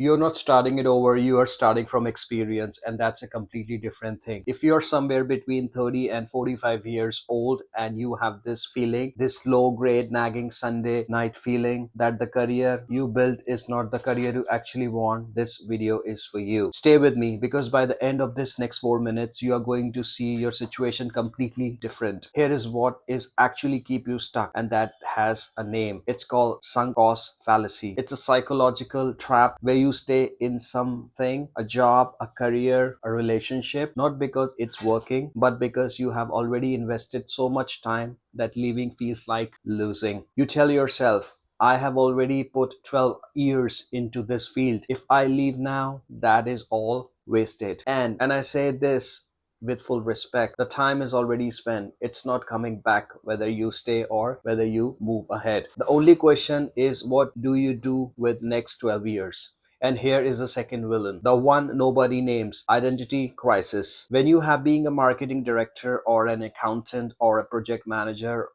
You're not starting it over, you are starting from experience, and that's a completely different thing. If you're somewhere between 30 and 45 years old and you have this feeling, this low grade nagging Sunday night feeling that the career you built is not the career you actually want, this video is for you. Stay with me, because by the end of this next 4 minutes you are going to see your situation completely different. Here is what is actually keep you stuck, and that has a name. It's called sunk cost fallacy. It's a psychological trap where you stay in something, a job, a career, a relationship, not because it's working, but because you have already invested so much time that leaving feels like losing. You tell yourself, I have already put 12 years into this field. If I leave now, that is all wasted. And I say this with full respect. The time is already spent. It's not coming back whether you stay or whether you move ahead. The only question is, what do you do with next 12 years? And here is the second villain, the one nobody names: identity crisis. When you have been a marketing director or an accountant or a project manager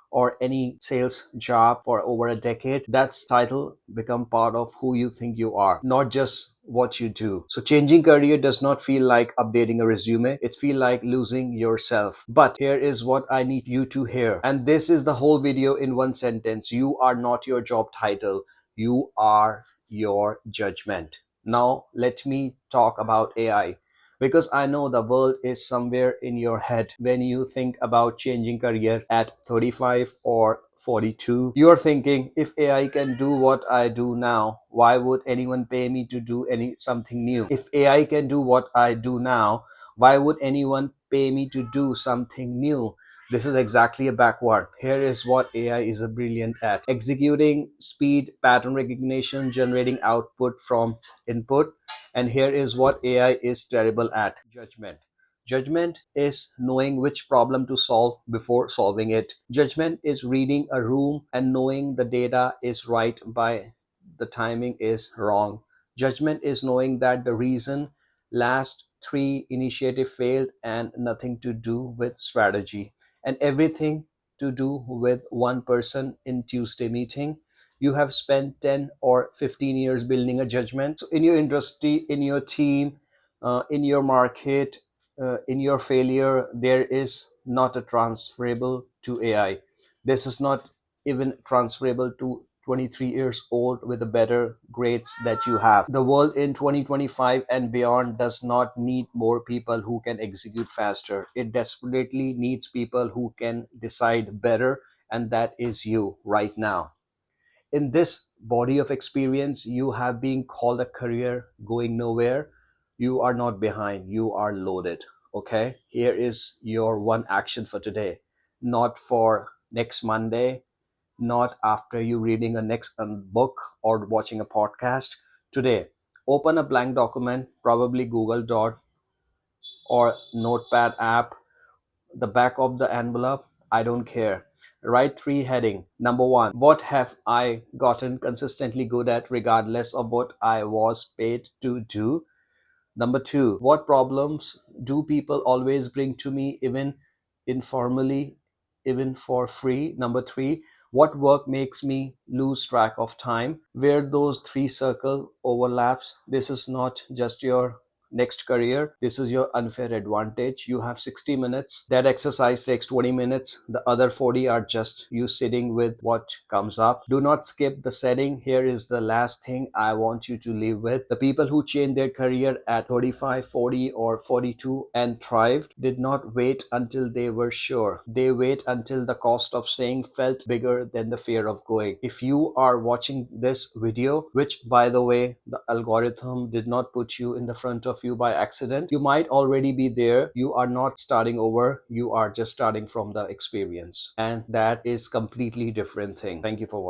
or any sales job for over a decade, that's title become part of who you think you are, not just what you do. So changing career does not feel like updating a resume. It feel like losing yourself. But here is what I need you to hear. And this is the whole video in one sentence. You are not your job title. You are your judgment. Now let me talk about AI, because I know the world is somewhere in your head when you think about changing career at 35 or 42. You're thinking, if AI can do what I do now, why would anyone pay me to do something new? If AI can do what I do now, why would anyone pay me to do something new? This is exactly a backward. Here is what AI is a brilliant at: executing, speed, pattern recognition, generating output from input. And here is what AI is terrible at: judgment. Judgment is knowing which problem to solve before solving it. Judgment is reading a room and knowing the data is right by the timing is wrong. Judgment is knowing that the reason last three initiative failed and nothing to do with strategy, and everything to do with one person in Tuesday meeting. You have spent 10 or 15 years building a judgment. So in your industry, in your team, in your market, in your failure, there is not a transferable to AI. This is not even transferable to 23 years old with the better grades that you have. The world in 2025 and beyond does not need more people who can execute faster. It desperately needs people who can decide better, and that is you right now. In this body of experience, you have been called a career going nowhere. You are not behind, you are loaded. Okay, here is your one action for today, not for next Monday, not after you reading a next book or watching a podcast. Today, open a blank document, probably Google Doc or Notepad app, the back of the envelope, I don't care. Write three heading. Number one, what have I gotten consistently good at regardless of what I was paid to do? Number two, what problems do people always bring to me, even informally, even for free? Number three, what work makes me lose track of time? Where those three circle overlaps, this is not just your next career, this is your unfair advantage. You have 60 minutes. That exercise takes 20 minutes. The other 40 are just you sitting with what comes up. Do not skip the setting. Here is the last thing I want you to leave with. The people who change their career at 35, 40 or 42 and thrived did not wait until they were sure. They wait until the cost of staying felt bigger than the fear of going. If you are watching this video, which by the way, the algorithm did not put you in the front of you by accident, you might already be there. You are not starting over, you are just starting from the experience, and that is completely different thing. Thank you for watching.